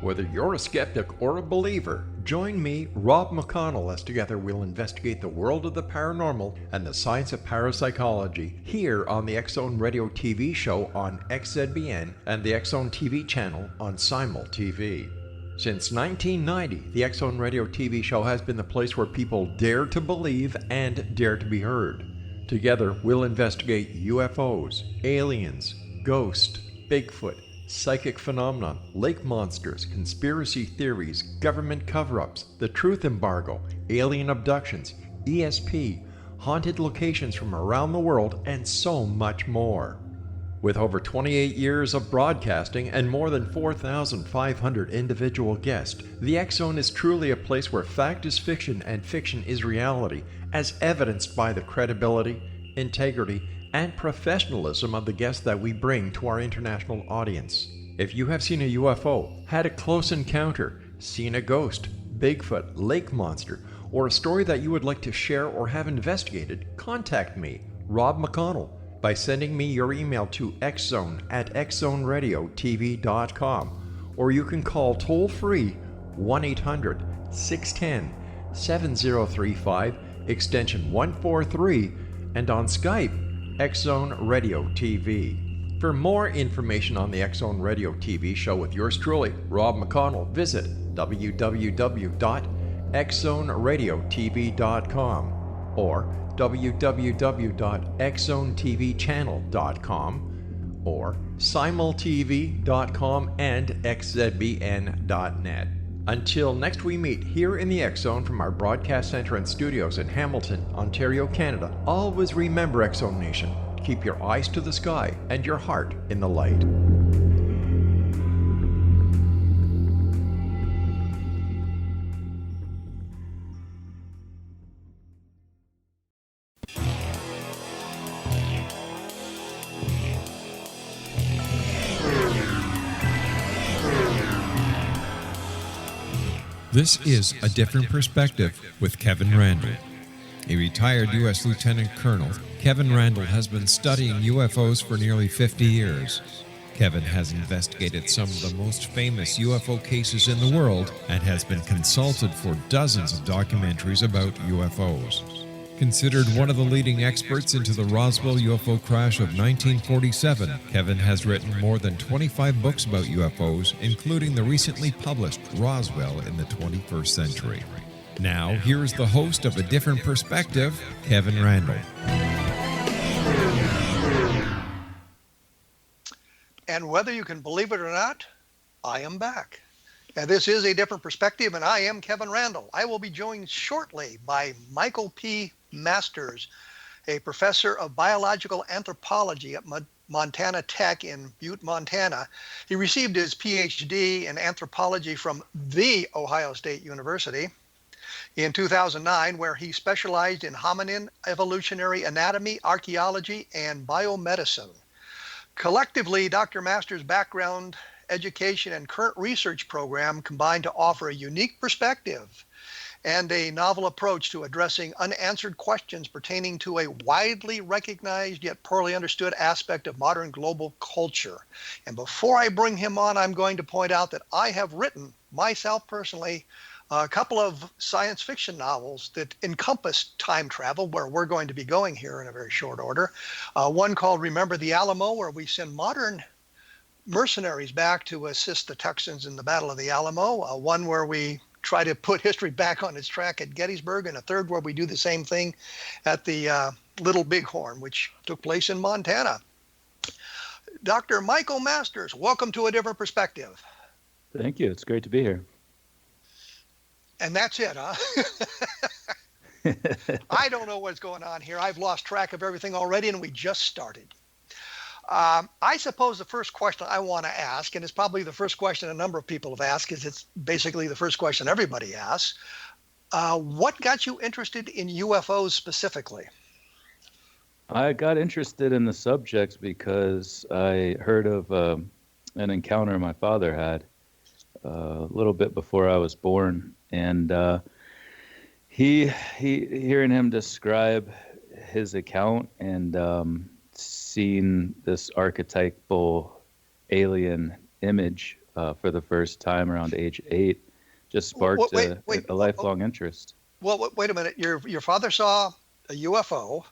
Whether you're a skeptic or a believer, join me, Rob McConnell, as together we'll investigate the world of the paranormal and the science of parapsychology here on the X-Zone Radio TV show on XZBN and the X-Zone TV channel on Simul TV. Since 1990, the X-Zone Radio TV show has been the place where people dare to believe and dare to be heard. Together, we'll investigate UFOs, aliens, ghosts, Bigfoot, psychic phenomenon, lake monsters, conspiracy theories, government cover-ups, the truth embargo, alien abductions, ESP, haunted locations from around the world, and so much more. With over 28 years of broadcasting and more than 4,500 individual guests, the X-Zone is truly a place where fact is fiction and fiction is reality, as evidenced by the credibility, integrity, and professionalism of the guests that we bring to our international audience. If you have seen a UFO, had a close encounter, seen a ghost, Bigfoot, lake monster, or a story that you would like to share or have investigated, contact me, Rob McConnell, by sending me your email to xzone@xzoneradiotv.com, or you can call toll-free 1-800-610-7035, extension 143, and on Skype, X-Zone Radio TV. For more information on the X-Zone Radio TV show with yours truly, Rob McConnell, visit www.xzoneradiotv.com or www.xzonetvchannel.com or simultv.com and xzbn.net. Until next we meet here in the X-Zone from our broadcast center and studios in Hamilton, Ontario, Canada, always remember, X-Zone Nation, keep your eyes to the sky and your heart in the light. This is A Different Perspective with Kevin Randle. A retired U.S. Lieutenant Colonel, Kevin Randle has been studying UFOs for nearly 50 years. Kevin has investigated some of the most famous UFO cases in the world and has been consulted for dozens of documentaries about UFOs. Considered one of the leading experts into the Roswell UFO crash of 1947, Kevin has written more than 25 books about UFOs, including the recently published Roswell in the 21st Century. Now, here's the host of A Different Perspective, Kevin Randle. And whether you can believe it or not, I am back. Now, this is A Different Perspective, and I am Kevin Randle. I will be joined shortly by Michael P. Masters, a professor of biological anthropology at Montana Tech in Butte, Montana. He received his Ph.D. in anthropology from The Ohio State University in 2009, where he specialized in hominin, evolutionary anatomy, archaeology, and biomedicine. Collectively, Dr. Masters' background, education, and current research program combine to offer a unique perspective and a novel approach to addressing unanswered questions pertaining to a widely recognized yet poorly understood aspect of modern global culture. And before I bring him on, I'm going to point out that I have written, myself personally, a couple of science fiction novels that encompass time travel, where we're going to be going here in a very short order. One called Remember the Alamo, where we send modern mercenaries back to assist the Texans in the Battle of the Alamo. One where we try to put history back on its track at Gettysburg, and a third where we do the same thing at the Little Bighorn, which took place in Montana. Dr. Michael Masters, welcome to A Different Perspective. Thank you. It's great to be here. And that's it, huh? I don't know what's going on here. I've lost track of everything already, and we just started. I suppose the first question I want to ask, and it's probably the first question a number of people have asked, because it's basically the first question everybody asks, what got you interested in UFOs specifically? I got interested in the subject because I heard of an encounter my father had a little bit before I was born, and hearing him describe his account and seeing this archetypal alien image for the first time around age 8 just sparked a lifelong interest. Well, wait a minute. Your father saw a UFO.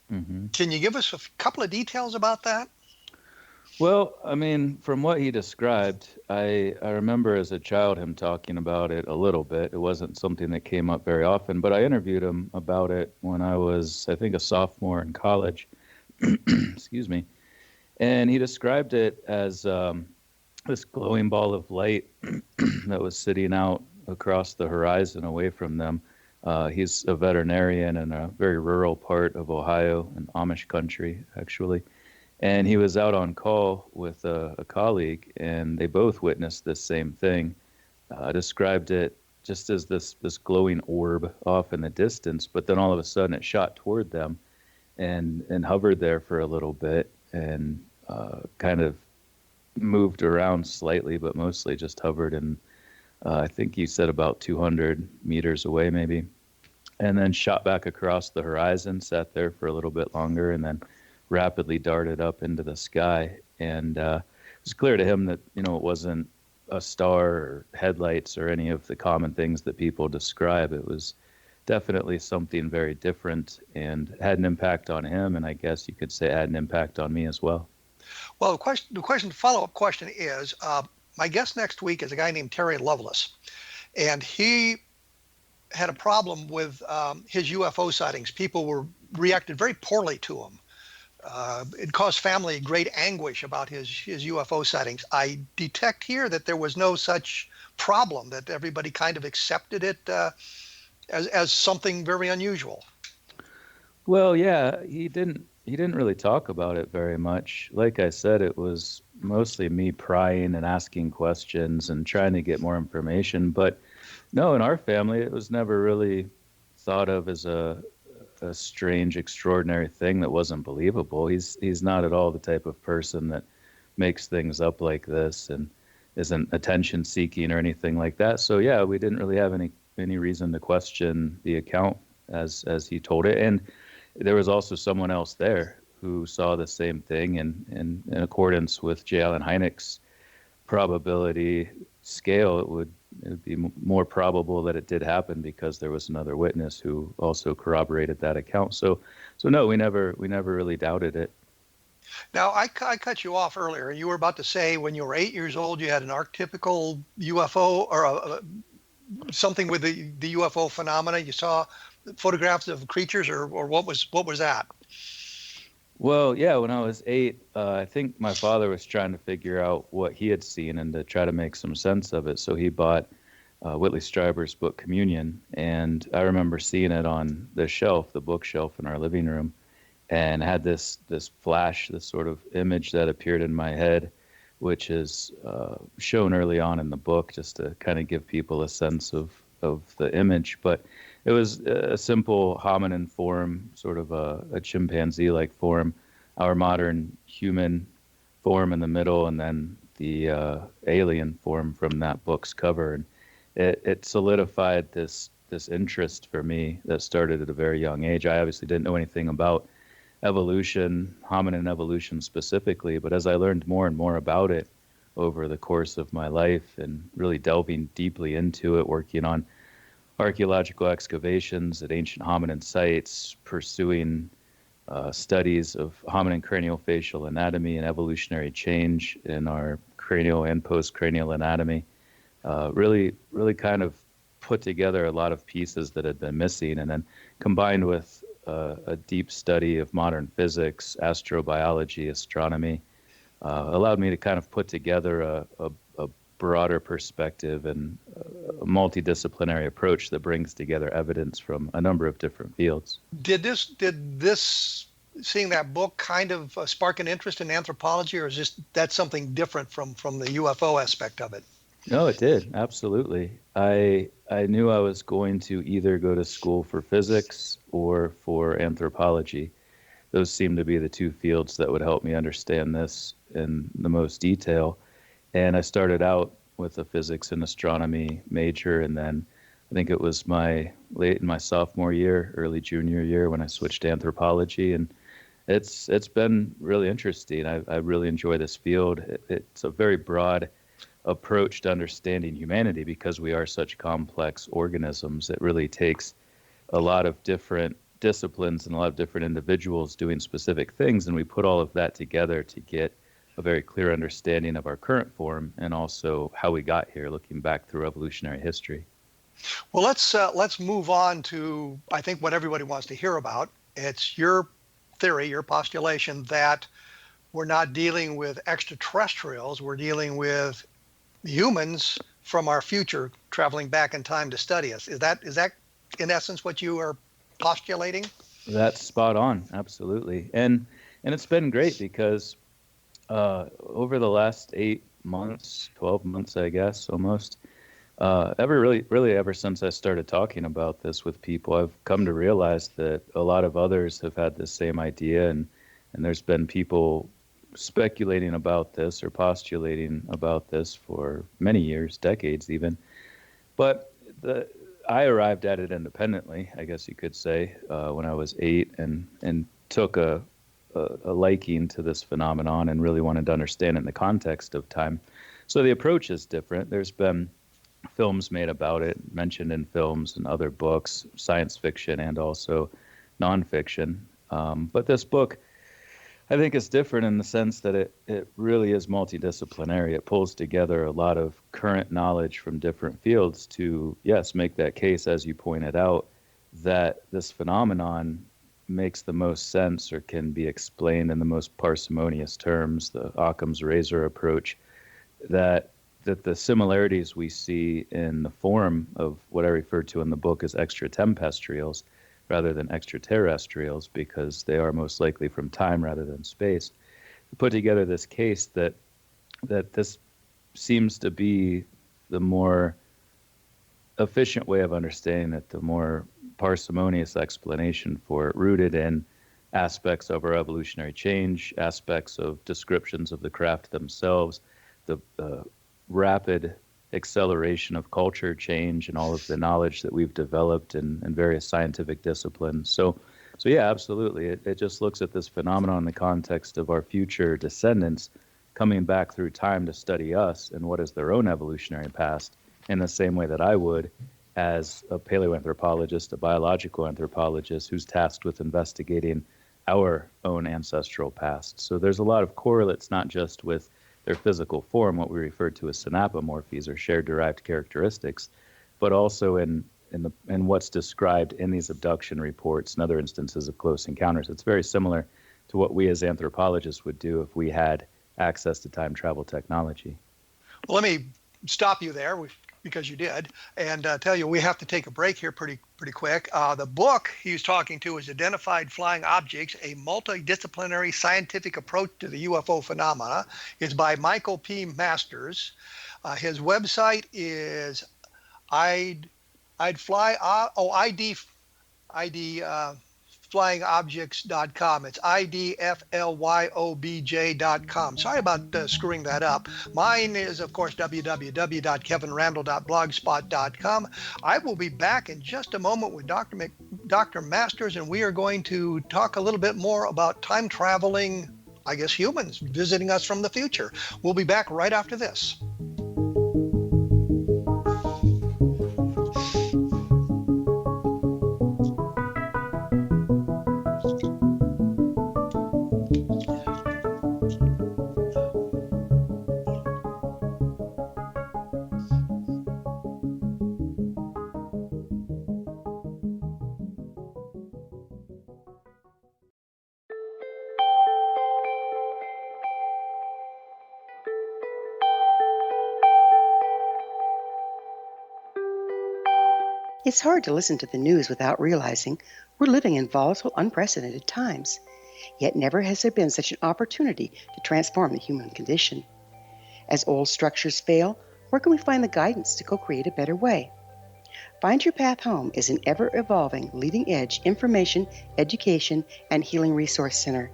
Hmm. Can you give us a couple of details about that? Well, I mean, from what he described, I remember as a child him talking about it a little bit. It wasn't something that came up very often, but I interviewed him about it when I was, I think, a sophomore in college. Excuse me. And he described it as this glowing ball of light that was sitting out across the horizon away from them. He's a veterinarian in a very rural part of Ohio, in Amish country, actually. And he was out on call with a colleague, and they both witnessed this same thing. Described it just as this glowing orb off in the distance, but then all of a sudden it shot toward them and hovered there for a little bit and kind of moved around slightly, but mostly just hovered. And I think you said about 200 meters away, maybe, and then shot back across the horizon, sat there for a little bit longer, and then rapidly darted up into the sky. And it was clear to him that, it wasn't a star or headlights or any of the common things that people describe. It was definitely something very different and had an impact on him. And I guess you could say it had an impact on me as well. Well, the follow-up question is, my guest next week is a guy named Terry Lovelace, and he had a problem with his UFO sightings. People reacted very poorly to him. It caused family great anguish about his UFO sightings. I detect here that there was no such problem, that everybody kind of accepted it as something very unusual. Well, yeah, he didn't really talk about it very much. Like I said, it was mostly me prying and asking questions and trying to get more information. But no, in our family, it was never really thought of as a strange, extraordinary thing that wasn't believable. He's not at all the type of person that makes things up like this and isn't attention seeking or anything like that. So yeah, we didn't really have any reason to question the account as he told it. And there was also someone else there who saw the same thing, and in accordance with J. Allen Hynek's probability scale, it would be more probable that it did happen because there was another witness who also corroborated that account. So no, we never really doubted it. Now, I cut you off earlier. You were about to say when you were 8 years old, you had an archetypical UFO or something with the UFO phenomena. You saw photographs of creatures, or what was that? Well, yeah, when I was 8, I think my father was trying to figure out what he had seen and to try to make some sense of it. So he bought Whitley Strieber's book Communion, and I remember seeing it on the bookshelf in our living room, and had this flash, this sort of image that appeared in my head, which is shown early on in the book, just to kind of give people a sense of the image. But it was a simple hominin form, sort of a chimpanzee-like form, our modern human form in the middle, and then the alien form from that book's cover. And it solidified this interest for me that started at a very young age. I obviously didn't know anything about evolution, hominin evolution specifically, but as I learned more and more about it over the course of my life and really delving deeply into it, working on archaeological excavations at ancient hominin sites, pursuing studies of hominin craniofacial anatomy and evolutionary change in our cranial and postcranial anatomy, really kind of put together a lot of pieces that had been missing, and then combined with a deep study of modern physics, astrobiology, astronomy, allowed me to kind of put together a broader perspective and a multidisciplinary approach that brings together evidence from a number of different fields. Did this seeing that book kind of spark an interest in anthropology, or is that something different from the UFO aspect of it? No, it did. Absolutely. I knew I was going to either go to school for physics or for anthropology. Those seemed to be the two fields that would help me understand this in the most detail. And I started out with a physics and astronomy major, and then I think it was late in my sophomore year, early junior year, when I switched to anthropology. And it's been really interesting. I really enjoy this field. It's a very broad approach to understanding humanity, because we are such complex organisms. It really takes a lot of different disciplines and a lot of different individuals doing specific things, and we put all of that together to get a very clear understanding of our current form and also how we got here, looking back through evolutionary history. Well, let's move on to, I think, what everybody wants to hear about. It's your theory, your postulation that we're not dealing with extraterrestrials, we're dealing with humans from our future traveling back in time to study us. Is that in essence what you are postulating? That's spot on, absolutely. And it's been great because over the last 8 months, 12 months, I guess, almost, ever since I started talking about this with people, I've come to realize that a lot of others have had the same idea, and there's been people speculating about this or postulating about this for many years, decades even. But I arrived at it independently, I guess you could say, when I was 8, and took a liking to this phenomenon and really wanted to understand it in the context of time. So the approach is different. There's been films made about it, mentioned in films and other books, science fiction and also nonfiction. But this book, I think, is different in the sense that it really is multidisciplinary. It pulls together a lot of current knowledge from different fields to, yes, make that case, as you pointed out, that this phenomenon makes the most sense or can be explained in the most parsimonious terms, the Occam's razor approach, that the similarities we see in the form of what I referred to in the book as extratempestrials rather than extraterrestrials, because they are most likely from time rather than space, to put together this case that this seems to be the more efficient way of understanding it, the more parsimonious explanation for it, rooted in aspects of our evolutionary change, aspects of descriptions of the craft themselves, the rapid acceleration of culture change and all of the knowledge that we've developed in various scientific disciplines. So yeah, absolutely. It just looks at this phenomenon in the context of our future descendants coming back through time to study us and what is their own evolutionary past, in the same way that I would as a paleoanthropologist, a biological anthropologist who's tasked with investigating our own ancestral past. So there's a lot of correlates, not just with their physical form, what we refer to as synapomorphies or shared derived characteristics, but also in what's described in these abduction reports and other instances of close encounters. It's very similar to what we as anthropologists would do if we had access to time travel technology. Well, let me stop you there because you did, and tell you we have to take a break here pretty quick. The book he's talking to is Identified Flying Objects, a Multidisciplinary Scientific Approach to the UFO Phenomena. It's by Michael P. Masters. His website is flyingobjects.com. It's idflyobj.com. Sorry about screwing that up. Mine is, of course, www.kevinrandle.blogspot.com. I will be back in just a moment with Dr. Masters, and we are going to talk a little bit more about time traveling, I guess, humans visiting us from the future. We'll be back right after this. It's hard to listen to the news without realizing we're living in volatile, unprecedented times. Yet never has there been such an opportunity to transform the human condition. As old structures fail, where can we find the guidance to co-create a better way? Find Your Path Home is an ever-evolving, leading-edge information, education, and healing resource center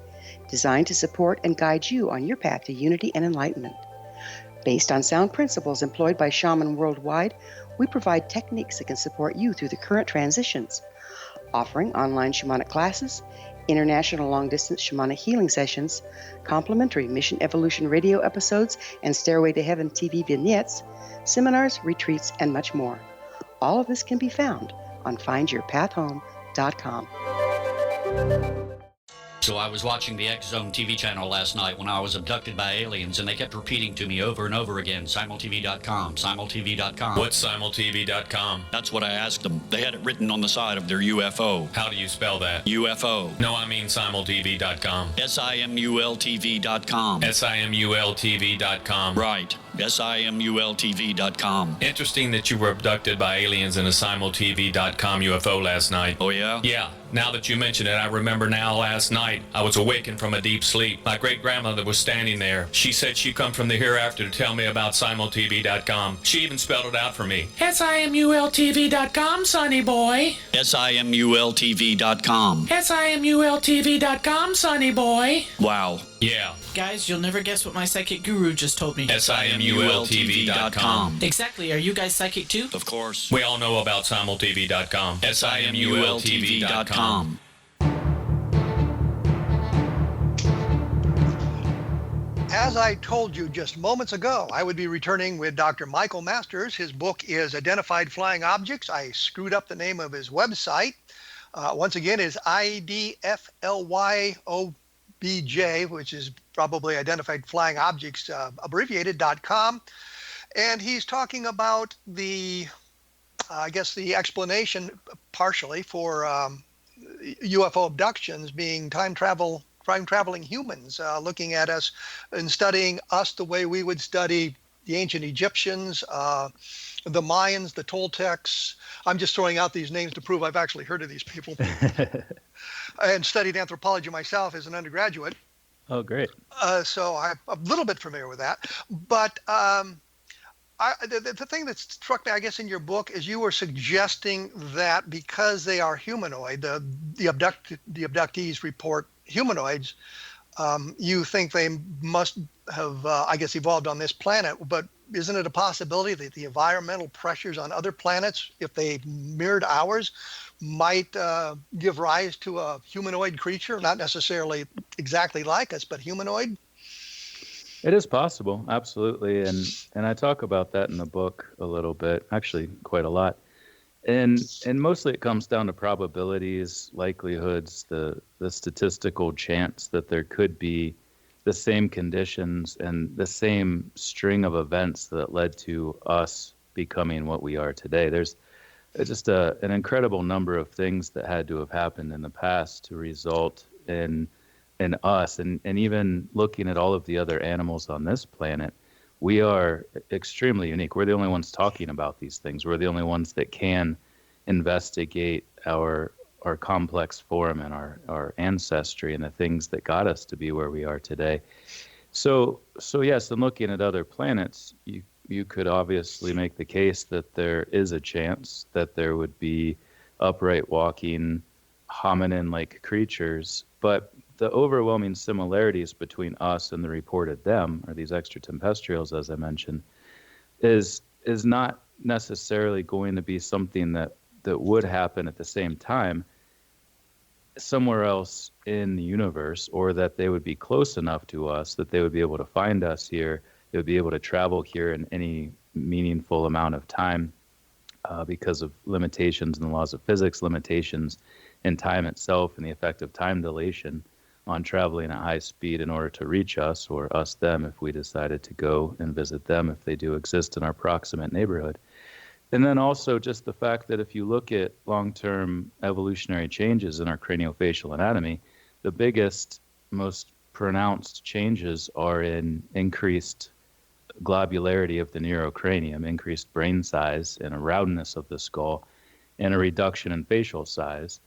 designed to support and guide you on your path to unity and enlightenment. Based on sound principles employed by shaman worldwide, we provide techniques that can support you through the current transitions, offering online shamanic classes, international long-distance shamanic healing sessions, complimentary Mission Evolution radio episodes and Stairway to Heaven TV vignettes, seminars, retreats, and much more. All of this can be found on findyourpathhome.com. So I was watching the X Zone TV channel last night when I was abducted by aliens, and they kept repeating to me over and over again, simultv.com, simultv.com. What's simultv.com? That's what I asked them. They had it written on the side of their UFO. How do you spell that? UFO. No, I mean simultv.com. simultv.com. simultv.com. Right. simultv.com. Interesting that you were abducted by aliens in a simultv.com UFO last night. Oh, yeah? Yeah. Now that you mention it, I remember now last night I was awakened from a deep sleep. My great-grandmother was standing there. She said she'd come from the hereafter to tell me about simultv.com. She even spelled it out for me. simultv.com, sonny boy. simultv.com. simultv.com, sonny boy. Wow. Yeah. Guys, you'll never guess what my psychic guru just told me. simultv.com. Exactly. Are you guys psychic too? Of course. We all know about simultv.com. simultv.com. As I told you just moments ago, I would be returning with Dr. Michael Masters. His book is Identified Flying Objects. I screwed up the name of his website. Once again, is IDFLYOBJ, which is probably Identified Flying Objects, abbreviated.com. And he's talking about the, I guess, the explanation partially for UFO abductions being time traveling humans, looking at us and studying us the way we would study the ancient Egyptians, the Mayans, the Toltecs. I'm just throwing out these names to prove I've actually heard of these people. And studied anthropology myself as an undergraduate. Oh, great. So I'm a little bit familiar with that. But the thing that struck me, I guess, in your book is you were suggesting that because they are humanoid, the abductees report humanoids, you think they must have, I guess, evolved on this planet. But isn't it a possibility that the environmental pressures on other planets, if they mirrored ours, might give rise to a humanoid creature, not necessarily exactly like us, but humanoid? It is possible, absolutely, and I talk about that in the book a little bit, actually quite a lot, and mostly it comes down to probabilities, likelihoods, the statistical chance that there could be the same conditions and the same string of events that led to us becoming what we are today. There's just an incredible number of things that had to have happened in the past to result in us, and even looking at all of the other animals on this planet, we are extremely unique. We're the only ones talking about these things. We're the only ones that can investigate our complex form and our ancestry and the things that got us to be where we are today. So yes, in looking at other planets, you could obviously make the case that there is a chance that there would be upright walking hominin-like creatures, but the overwhelming similarities between us and the reported them, or these extraterrestrials, as I mentioned, is not necessarily going to be something that would happen at the same time somewhere else in the universe, or that they would be close enough to us that they would be able to find us here. They would be able to travel here in any meaningful amount of time because of limitations in the laws of physics, limitations in time itself, and the effect of time dilation on traveling at high speed in order to reach us, or us them if we decided to go and visit them if they do exist in our proximate neighborhood. And then also just the fact that if you look at long-term evolutionary changes in our craniofacial anatomy, the biggest, most pronounced changes are in increased globularity of the neurocranium, increased brain size and a roundness of the skull, and a reduction in facial size.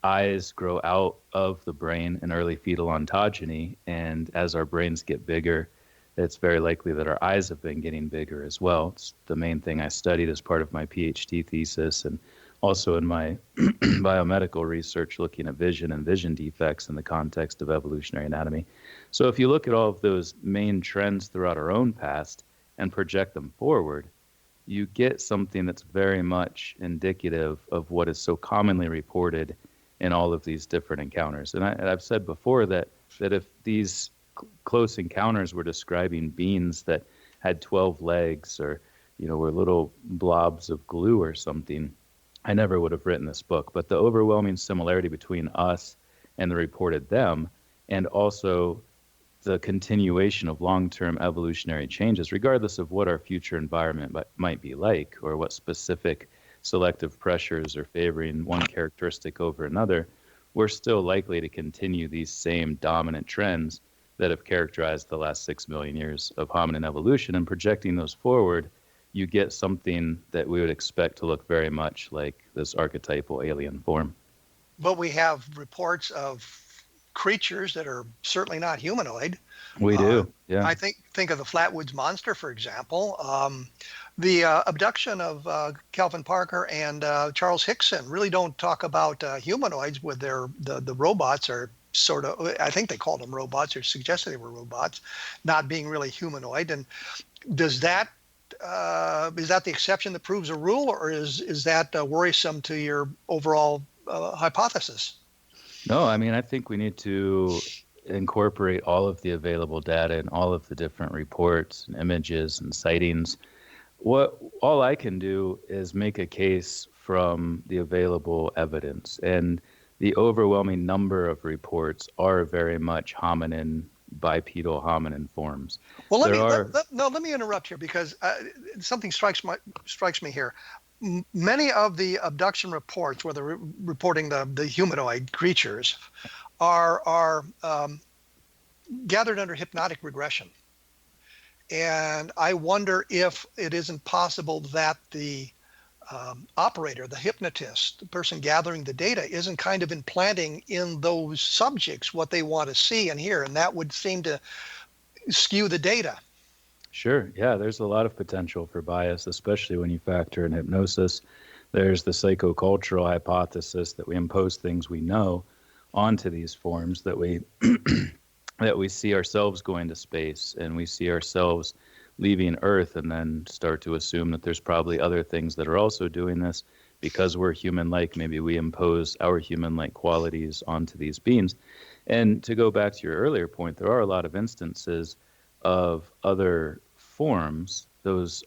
Eyes grow out of the brain in early fetal ontogeny, and as our brains get bigger, it's very likely that our eyes have been getting bigger as well. It's the main thing I studied as part of my Ph.D. thesis, and also in my biomedical research looking at vision and vision defects in the context of evolutionary anatomy. So if you look at all of those main trends throughout our own past and project them forward, you get something that's very much indicative of what is so commonly reported in all of these different encounters. And I've said before that if these close encounters were describing beings that had 12 legs or, were little blobs of glue or something, I never would have written this book. But the overwhelming similarity between us and the reported them, and also the continuation of long-term evolutionary changes, regardless of what our future environment might be like, or what specific selective pressures are favoring one characteristic over another, we're still likely to continue these same dominant trends that have characterized the last 6 million years of hominin evolution. And projecting those forward, you get something that we would expect to look very much like this archetypal alien form. But we have reports of creatures that are certainly not humanoid. We do, yeah. I think of the Flatwoods Monster, for example. The abduction of Calvin Parker and Charles Hickson really don't talk about humanoids with the robots, or sort of, I think they called them robots, or suggested they were robots, not being really humanoid. And does that is that the exception that proves a rule, or is that worrisome to your overall hypothesis? No, I mean, I think we need to incorporate all of the available data and all of the different reports and images and sightings. All I can do is make a case from the available evidence, and the overwhelming number of reports are very much bipedal hominin forms. Well, let me interrupt here, because something strikes me here. Many of the abduction reports, where they're reporting the humanoid creatures, are gathered under hypnotic regression. And I wonder if it isn't possible that the operator, the hypnotist, the person gathering the data, isn't kind of implanting in those subjects what they want to see and hear, and that would seem to skew the data. Sure. Yeah, there's a lot of potential for bias, especially when you factor in hypnosis. There's the psychocultural hypothesis that we impose things we know onto these forms, that we that we see ourselves going to space, and we see ourselves leaving Earth, and then start to assume that there's probably other things that are also doing this. Because we're human-like, maybe we impose our human-like qualities onto these beings. And to go back to your earlier point, there are a lot of instances of other forms. Those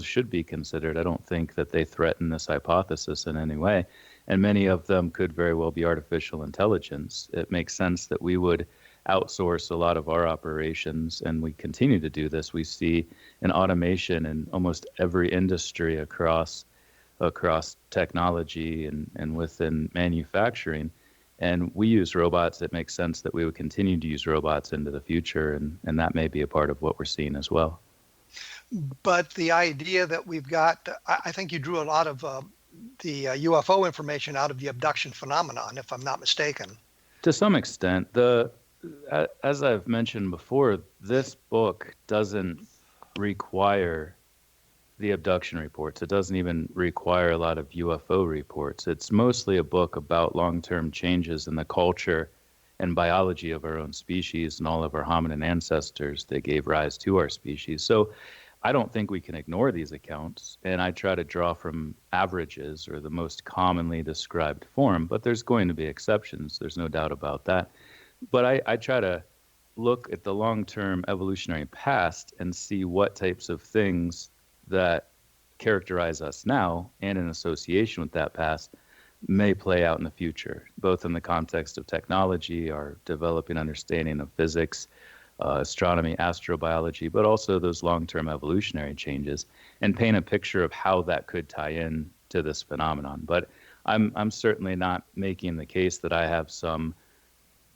should be considered. I don't think that they threaten this hypothesis in any way. And many of them could very well be artificial intelligence. It makes sense that we would outsource a lot of our operations, and we continue to do this. We see an automation in almost every industry across technology and within manufacturing. And we use robots. It makes sense that we would continue to use robots into the future, and that may be a part of what we're seeing as well. But the idea that we've got, I think you drew a lot of the UFO information out of the abduction phenomenon, if I'm not mistaken. To some extent. As I've mentioned before, this book doesn't require the abduction reports. It doesn't even require a lot of UFO reports. It's mostly a book about long-term changes in the culture and biology of our own species and all of our hominin ancestors that gave rise to our species. So I don't think we can ignore these accounts, and I try to draw from averages, or the most commonly described form, but there's going to be exceptions. There's no doubt about that. But I try to look at the long-term evolutionary past and see what types of things that characterize us now, and in association with that past, may play out in the future, both in the context of technology, our developing understanding of physics, astronomy, astrobiology, but also those long-term evolutionary changes, and paint a picture of how that could tie in to this phenomenon. But I'm certainly not making the case that I have some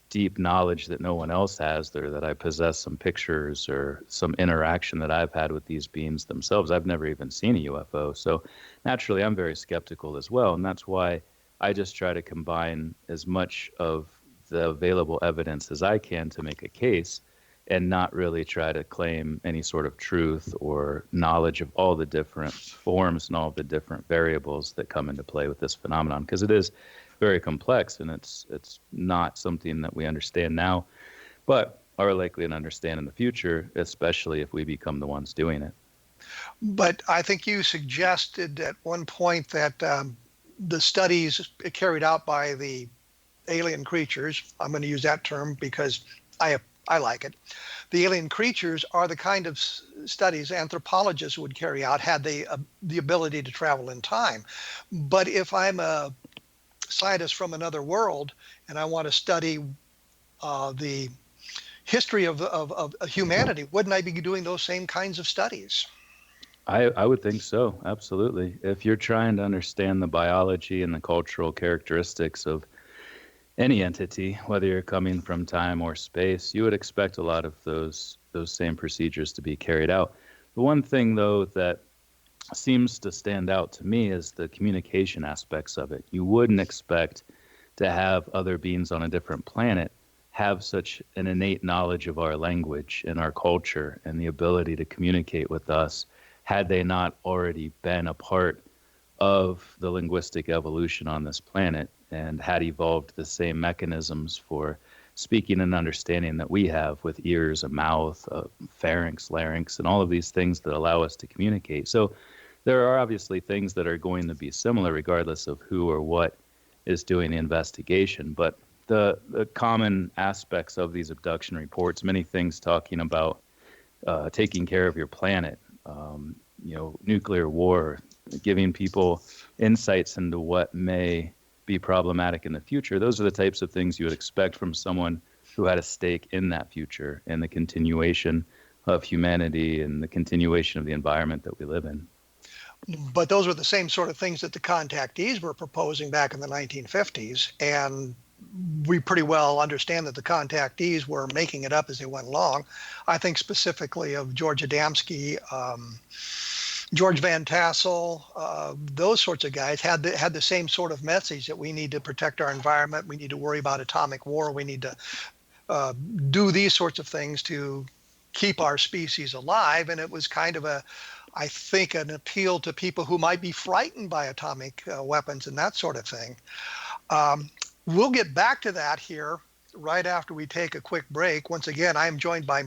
deep knowledge that no one else has, or that I possess some pictures or some interaction that I've had with these beings themselves. I've never even seen a UFO. So naturally, I'm very skeptical as well. And that's why I just try to combine as much of the available evidence as I can to make a case, and not really try to claim any sort of truth or knowledge of all the different forms and all the different variables that come into play with this phenomenon, because it is very complex, and it's not something that we understand now, but are likely to understand in the future, especially if we become the ones doing it. But I think you suggested at one point that the studies carried out by the alien creatures, I'm going to use that term because I like it. The alien creatures are the kind of studies anthropologists would carry out had they the ability to travel in time. But if I'm a scientist from another world and I want to study the history of humanity, wouldn't I be doing those same kinds of studies? I would think so, absolutely. If you're trying to understand the biology and the cultural characteristics of any entity, whether you're coming from time or space, you would expect a lot of those same procedures to be carried out. The one thing, though, that seems to stand out to me is the communication aspects of it. You wouldn't expect to have other beings on a different planet have such an innate knowledge of our language and our culture and the ability to communicate with us had they not already been a part of the linguistic evolution on this planet and had evolved the same mechanisms for speaking and understanding that we have with ears, a mouth, pharynx, larynx, and all of these things that allow us to communicate. So there are obviously things that are going to be similar regardless of who or what is doing the investigation. But the common aspects of these abduction reports, many things talking about taking care of your planet, nuclear war, giving people insights into what may be problematic in the future. Those are the types of things you would expect from someone who had a stake in that future and the continuation of humanity and the continuation of the environment that we live in. But those were the same sort of things that the contactees were proposing back in the 1950s. And we pretty well understand that the contactees were making it up as they went along. I think specifically of George Adamski, George Van Tassel, those sorts of guys had the same sort of message that we need to protect our environment. We need to worry about atomic war. We need to do these sorts of things to keep our species alive. And it was kind of I think, an appeal to people who might be frightened by atomic weapons and that sort of thing. We'll get back to that here right after we take a quick break. Once again, I am joined by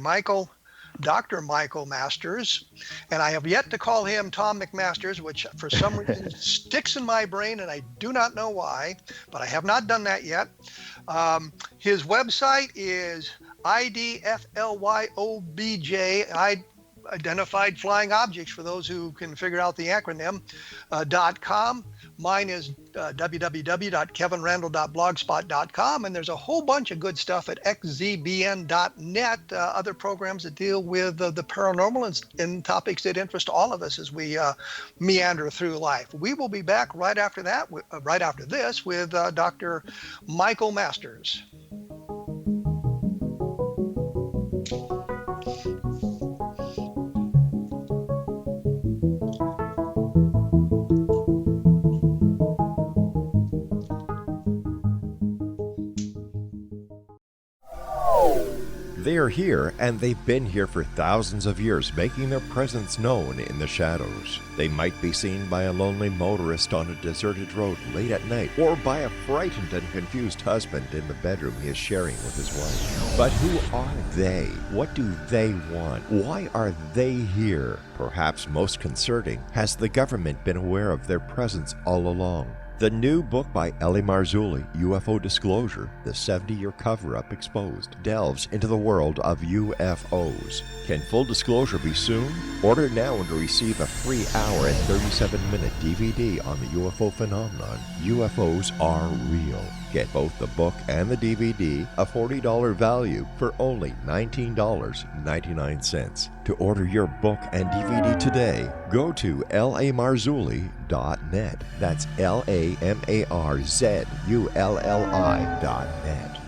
Dr. Michael Masters, and I have yet to call him Tom McMasters, which for some reason sticks in my brain, and I do not know why, but I have not done that yet. His website is IDFLYOBJ, Identified Flying Objects, for those who can figure out the acronym, .com. Mine is www.kevinrandle.blogspot.com, and there's a whole bunch of good stuff at xzbn.net, other programs that deal with the paranormal and topics that interest all of us as we meander through life. We will be back right after this with Dr. Michael Masters. They are here, and they've been here for thousands of years, making their presence known in the shadows. They might be seen by a lonely motorist on a deserted road late at night, or by a frightened and confused husband in the bedroom he is sharing with his wife. But who are they? What do they want? Why are they here? Perhaps most concerning, has the government been aware of their presence all along? The new book by Ellie Marzulli, UFO Disclosure, the 70-year cover-up exposed, delves into the world of UFOs. Can full disclosure be soon? Order now and receive a free hour and 37-minute DVD on the UFO phenomenon. UFOs are real. Get both the book and the DVD, a $40 value, for only $19.99. To order your book and DVD today, go to lamarzulli.net. That's LAMARZULLI.net.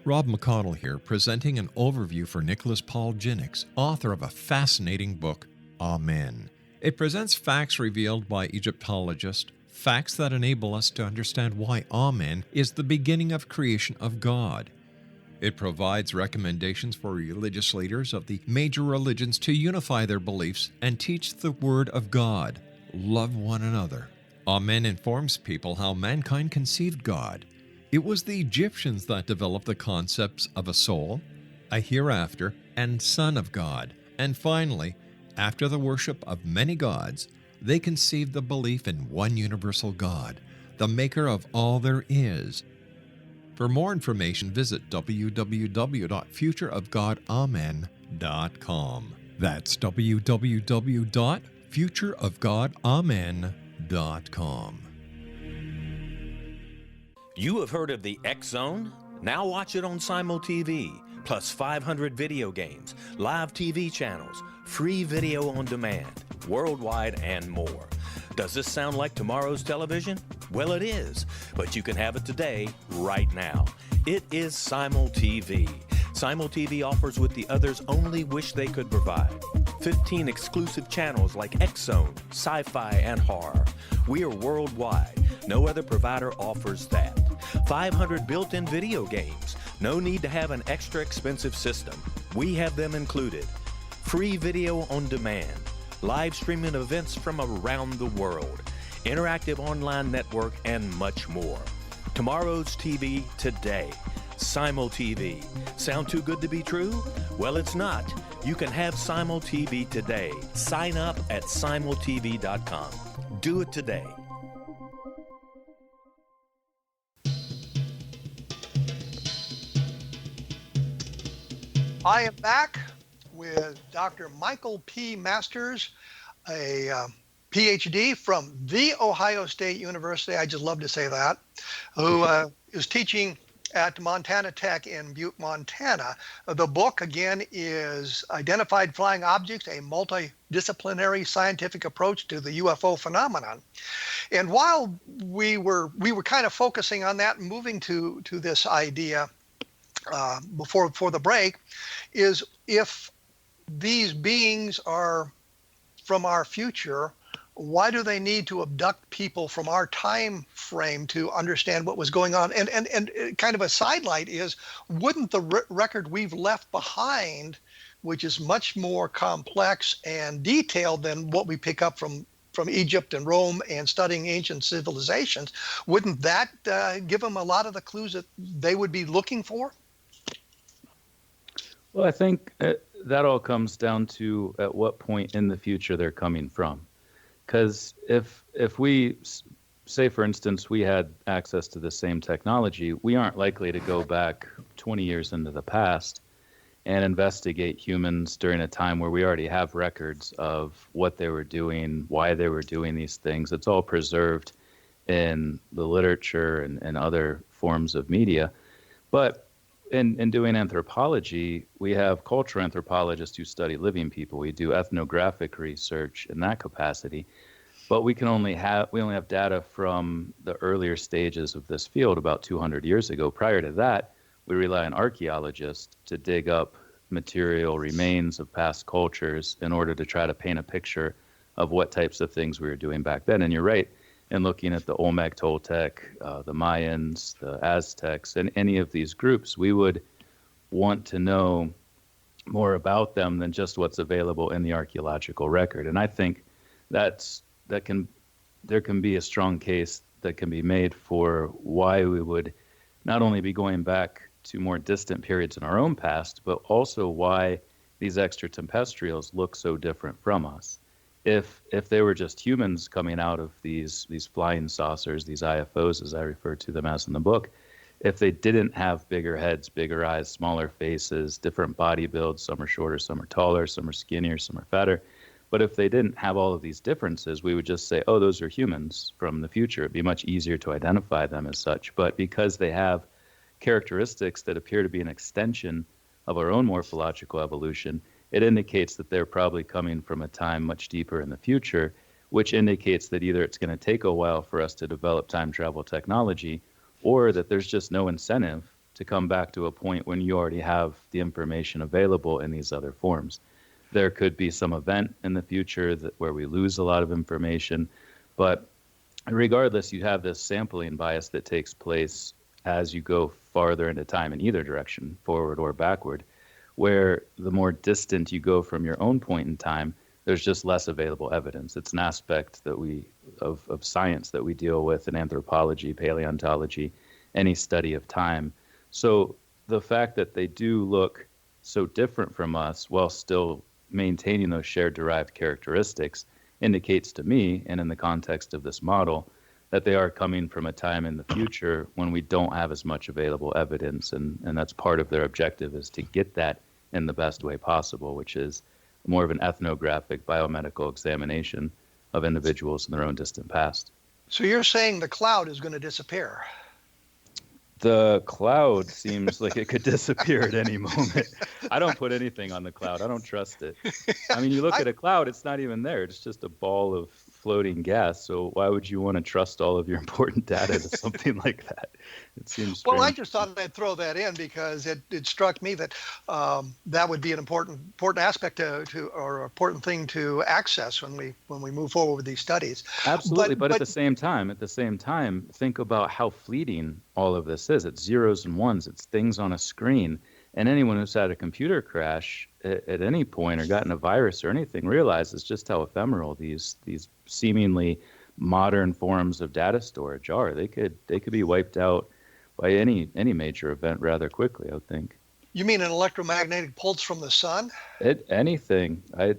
Rob McConnell here, presenting an overview for Nicholas Paul Jennings, author of a fascinating book, Amen. It presents facts revealed by Egyptologists, facts that enable us to understand why Amen is the beginning of creation of God. It provides recommendations for religious leaders of the major religions to unify their beliefs and teach the Word of God. Love one another. Amen informs people how mankind conceived God. It was the Egyptians that developed the concepts of a soul, a hereafter, and Son of God. And finally, after the worship of many gods, They conceived the belief in one universal God, the maker of all there is. For more information, visit www.futureofgodamen.com. That's www.futureofgodamen.com. You have heard of the X Zone? Now watch it on Simul TV, plus 500 video games, live TV channels, free video on demand, worldwide, and more. Does this sound like tomorrow's television? Well, it is, but you can have it today, right now. It is Simul TV. Simul TV offers what the others only wish they could provide. 15 exclusive channels like X Zone, sci-fi, and horror. We are worldwide. No other provider offers that. 500 built-in video games. No need to have an extra expensive system. We have them included. Free video on demand. Live streaming events from around the world. Interactive online network, and much more. Tomorrow's TV today. Simul TV. Sound too good to be true? Well, it's not. You can have Simul TV today. Sign up at simultv.com. Do it today. I am back with Dr. Michael P. Masters, a Ph.D. from The Ohio State University. I just love to say that. Who is teaching at Montana Tech in Butte, Montana. The book, again, is Identified Flying Objects, a Multidisciplinary Scientific Approach to the UFO Phenomenon. And while we were kind of focusing on that and moving to this idea before the break, is if these beings are from our future, why do they need to abduct people from our time frame to understand what was going on? And kind of a sidelight is, wouldn't the record we've left behind, which is much more complex and detailed than what we pick up from Egypt and Rome and studying ancient civilizations, wouldn't that give them a lot of the clues that they would be looking for? Well, I think that all comes down to at what point in the future they're coming from. Because if we say, for instance, we had access to the same technology, we aren't likely to go back 20 years into the past and investigate humans during a time where we already have records of what they were doing, why they were doing these things. It's all preserved in the literature and other forms of media. But in doing anthropology, we have cultural anthropologists who study living people. We do ethnographic research in that capacity, but we only have data from the earlier stages of this field about 200 years ago. Prior to that, we rely on archaeologists to dig up material remains of past cultures in order to try to paint a picture of what types of things we were doing back then. And you're right, in looking at the Olmec Toltec, the Mayans, the Aztecs, and any of these groups, we would want to know more about them than just what's available in the archaeological record. And I think there can be a strong case that can be made for why we would not only be going back to more distant periods in our own past, but also why these extraterrestrials look so different from us. If they were just humans coming out of these flying saucers, these IFOs, as I refer to them as in the book, if they didn't have bigger heads, bigger eyes, smaller faces, different body builds, some are shorter, some are taller, some are skinnier, some are fatter, but if they didn't have all of these differences, we would just say, oh, those are humans from the future. It'd be much easier to identify them as such. But because they have characteristics that appear to be an extension of our own morphological evolution, it indicates that they're probably coming from a time much deeper in the future, which indicates that either it's going to take a while for us to develop time travel technology, or that there's just no incentive to come back to a point when you already have the information available in these other forms. There could be some event in the future where we lose a lot of information, but regardless, you have this sampling bias that takes place as you go farther into time in either direction, forward or backward, where the more distant you go from your own point in time, there's just less available evidence. It's an aspect that of science that we deal with in anthropology, paleontology, any study of time. So the fact that they do look so different from us while still maintaining those shared derived characteristics indicates to me, and in the context of this model, that they are coming from a time in the future when we don't have as much available evidence. And that's part of their objective, is to get that in the best way possible, which is more of an ethnographic biomedical examination of individuals in their own distant past. So you're saying the cloud is going to disappear? The cloud seems like it could disappear at any moment. I don't put anything on the cloud. I don't trust it. I mean, you look at a cloud, it's not even there. It's just a ball of floating gas. So why would you want to trust all of your important data to something like that? It seems strange. Well, I just thought I'd throw that in because it struck me that that would be an important aspect to or important thing to access when we move forward with these studies. Absolutely, but at the same time, think about how fleeting all of this is. It's zeros and ones. It's things on a screen. And anyone who's had a computer crash at any point or gotten a virus or anything realizes just how ephemeral these seemingly modern forms of data storage are. They could be wiped out by any major event rather quickly, I would think. You mean an electromagnetic pulse from the sun? Anything. I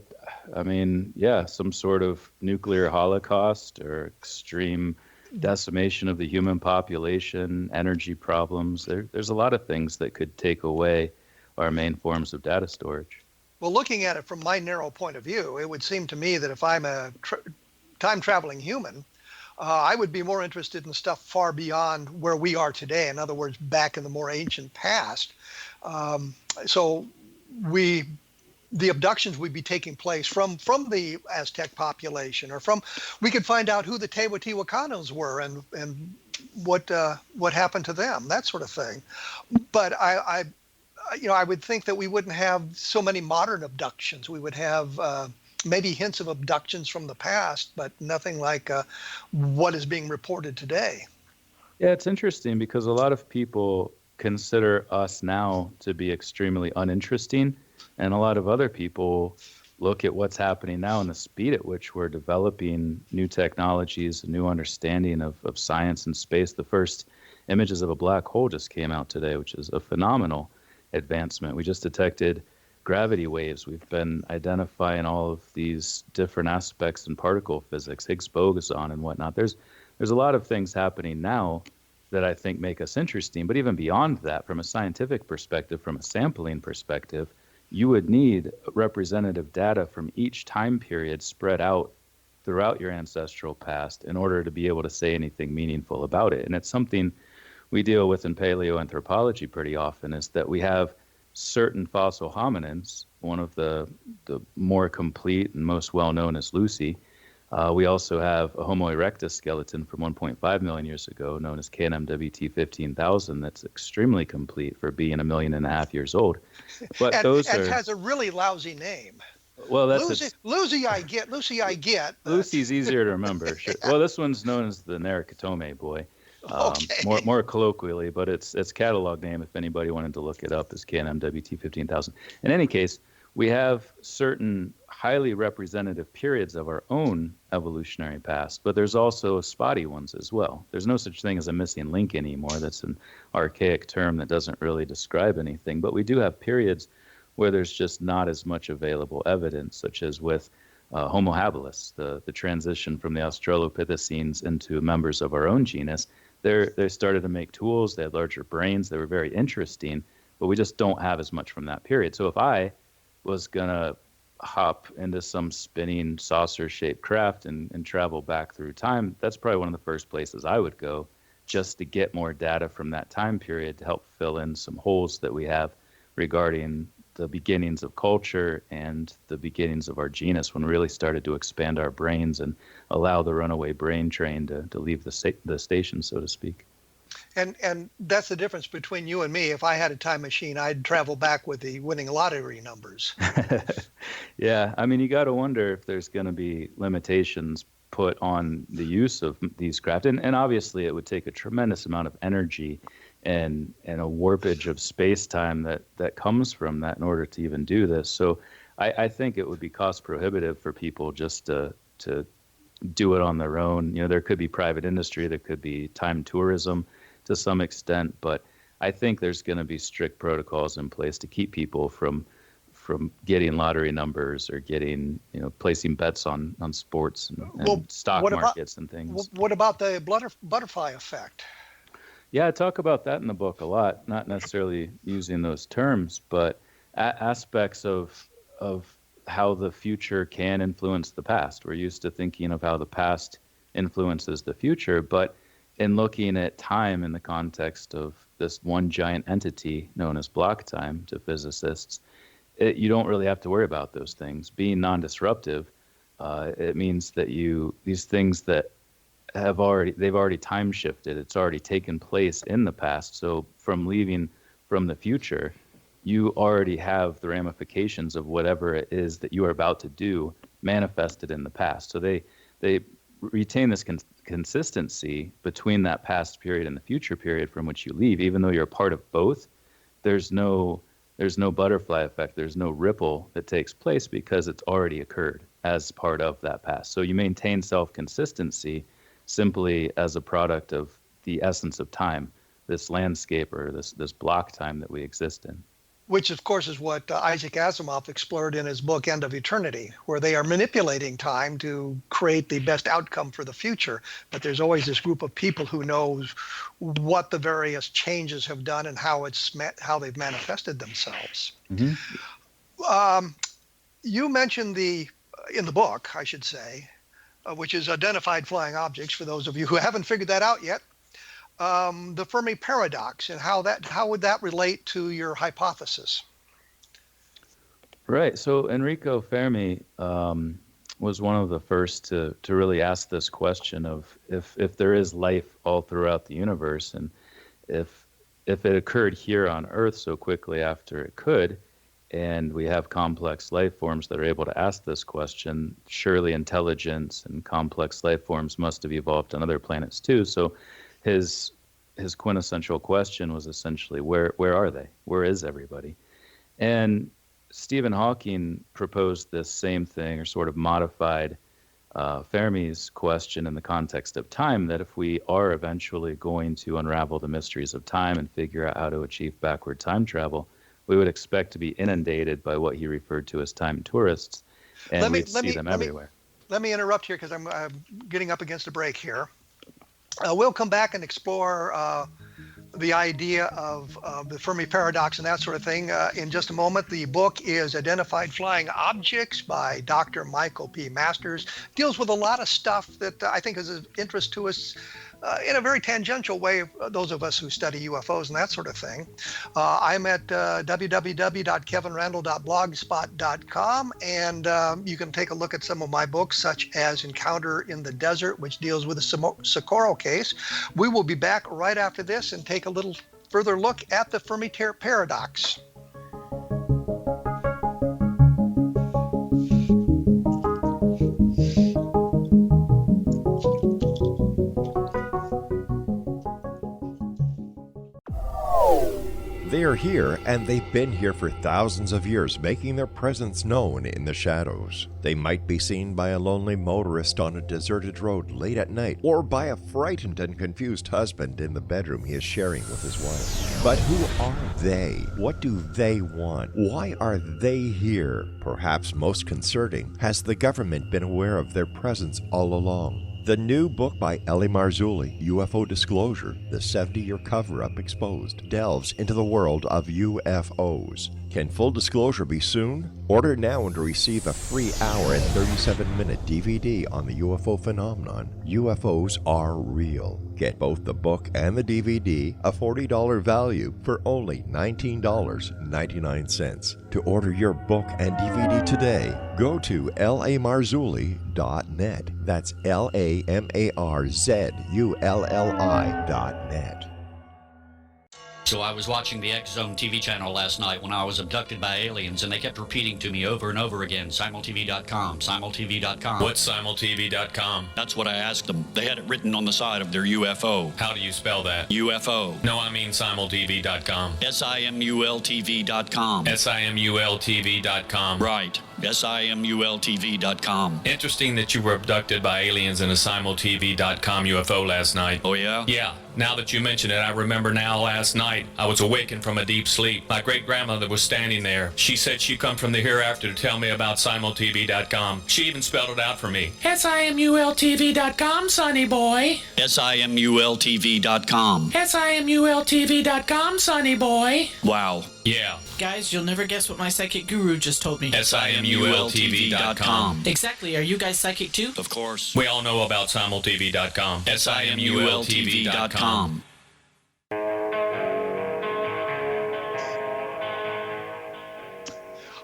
mean, yeah, some sort of nuclear holocaust or extreme decimation of the human population, energy problems. There's a lot of things that could take away our main forms of data storage. Well, looking at it from my narrow point of view, it would seem to me that if I'm a time-traveling human, I would be more interested in stuff far beyond where we are today. In other words, back in the more ancient past. So the abductions would be taking place from the Aztec population, or we could find out who the Teotihuacanos were and what happened to them, that sort of thing. But I would think that we wouldn't have so many modern abductions. We would have maybe hints of abductions from the past, but nothing like what is being reported today. Yeah, it's interesting because a lot of people consider us now to be extremely uninteresting. And a lot of other people look at what's happening now and the speed at which we're developing new technologies, a new understanding of science and space. The first images of a black hole just came out today, which is a phenomenal advancement. We just detected gravity waves. We've been identifying all of these different aspects in particle physics, Higgs boson and whatnot. There's a lot of things happening now that I think make us interesting. But even beyond that, from a scientific perspective, from a sampling perspective, you would need representative data from each time period spread out throughout your ancestral past in order to be able to say anything meaningful about it. And it's something we deal with in paleoanthropology pretty often, is that we have certain fossil hominins. One of the more complete and most well-known is Lucy. We also have a Homo erectus skeleton from 1.5 million years ago, known as KNMWT 15,000, that's extremely complete for being 1.5 million years old. But and has a really lousy name. Well, that's Lucy I get. Lucy's easier to remember. Sure. Well, this one's known as the Narikatome boy, okay. more colloquially, but its catalog name, if anybody wanted to look it up, is KNMWT 15,000. In any case, we have certain highly representative periods of our own evolutionary past, but there's also spotty ones as well. There's no such thing as a missing link anymore. That's an archaic term that doesn't really describe anything, but we do have periods where there's just not as much available evidence, such as with Homo habilis, the transition from the Australopithecines into members of our own genus. They started to make tools, they had larger brains, they were very interesting, but we just don't have as much from that period. So if I was gonna hop into some spinning saucer-shaped craft and travel back through time, that's probably one of the first places I would go, just to get more data from that time period to help fill in some holes that we have regarding the beginnings of culture and the beginnings of our genus, when we really started to expand our brains and allow the runaway brain train to leave the station, so to speak. And that's the difference between you and me. If I had a time machine, I'd travel back with the winning lottery numbers. Yeah, I mean, you got to wonder if there's going to be limitations put on the use of these craft. And obviously, it would take a tremendous amount of energy and a warpage of space-time that comes from that in order to even do this. So I think it would be cost prohibitive for people just to do it on their own. You know, there could be private industry, there could be time tourism to some extent, but I think there's going to be strict protocols in place to keep people from getting lottery numbers or getting, placing bets on sports and stock markets and things. What about the butterfly effect? Yeah, I talk about that in the book a lot, not necessarily using those terms, but aspects of how the future can influence the past. We're used to thinking of how the past influences the future, but in looking at time in the context of this one giant entity known as block time to physicists, you don't really have to worry about those things. Being non-disruptive, it means that these things that they've already time shifted. It's already taken place in the past. So from leaving from the future, you already have the ramifications of whatever it is that you are about to do manifested in the past. So they retain this consistency between that past period and the future period from which you leave. Even though you're a part of both, there's no butterfly effect. There's no ripple that takes place because it's already occurred as part of that past. So you maintain self-consistency simply as a product of the essence of time, this landscape or this block time that we exist in. Which, of course, is what Isaac Asimov explored in his book End of Eternity, where they are manipulating time to create the best outcome for the future. But there's always this group of people who knows what the various changes have done and how they've manifested themselves. Mm-hmm. You mentioned in the book, I should say, which is identified flying objects, for those of you who haven't figured that out yet, the Fermi paradox, and how would that relate to your hypothesis? Right. So Enrico Fermi was one of the first to really ask this question of if there is life all throughout the universe, and if it occurred here on Earth so quickly after it could, and we have complex life forms that are able to ask this question, surely intelligence and complex life forms must have evolved on other planets too. So his quintessential question was essentially, where are they? Where is everybody? And Stephen Hawking proposed this same thing, or sort of modified Fermi's question in the context of time, that if we are eventually going to unravel the mysteries of time and figure out how to achieve backward time travel, we would expect to be inundated by what he referred to as time tourists, and we'd see them everywhere. Let me interrupt here because I'm getting up against a break here. We'll come back and explore the idea of the Fermi paradox and that sort of thing in just a moment. The book is Identified Flying Objects by Dr. Michael P. Masters. Deals with a lot of stuff that I think is of interest to us in a very tangential way, those of us who study UFOs and that sort of thing. I'm at www.kevinrandle.blogspot.com, and you can take a look at some of my books, such as Encounter in the Desert, which deals with the Socorro case. We will be back right after this and take a little further look at the Fermi paradox. They are here, and they've been here for thousands of years, making their presence known in the shadows. They might be seen by a lonely motorist on a deserted road late at night, or by a frightened and confused husband in the bedroom he is sharing with his wife. But who are they? What do they want? Why are they here? Perhaps most concerning, has the government been aware of their presence all along? The new book by Ellie Marzulli, UFO Disclosure, the 70-year cover-up exposed, delves into the world of UFOs. Can full disclosure be soon? Order now and receive a free hour and 37-minute DVD on the UFO phenomenon. UFOs are real. Get both the book and the DVD, a $40 value, for only $19.99. To order your book and DVD today, go to lamarzulli.net. That's LAMARZULLI.net. So I was watching the X Zone TV channel last night when I was abducted by aliens, and they kept repeating to me over and over again, simultv.com, simultv.com. What's simultv.com? That's what I asked them. They had it written on the side of their UFO. How do you spell that? UFO. No, I mean simultv.com. simultv.com. simultv.com. Right. simultv.com. Interesting that you were abducted by aliens in a simultv.com UFO last night. Oh, yeah? Yeah. Now that you mention it, I remember now last night I was awakened from a deep sleep. My great-grandmother was standing there. She said she come from the hereafter to tell me about simultv.com. She even spelled it out for me. SIMULTV.com, sonny boy. SIMULTV.com. SIMULTV.com, sonny boy. Wow. Yeah. Guys, you'll never guess what my psychic guru just told me. SIMULTV.com. Exactly. Are you guys psychic too? Of course. We all know about simultv.com. SIMULTV.com.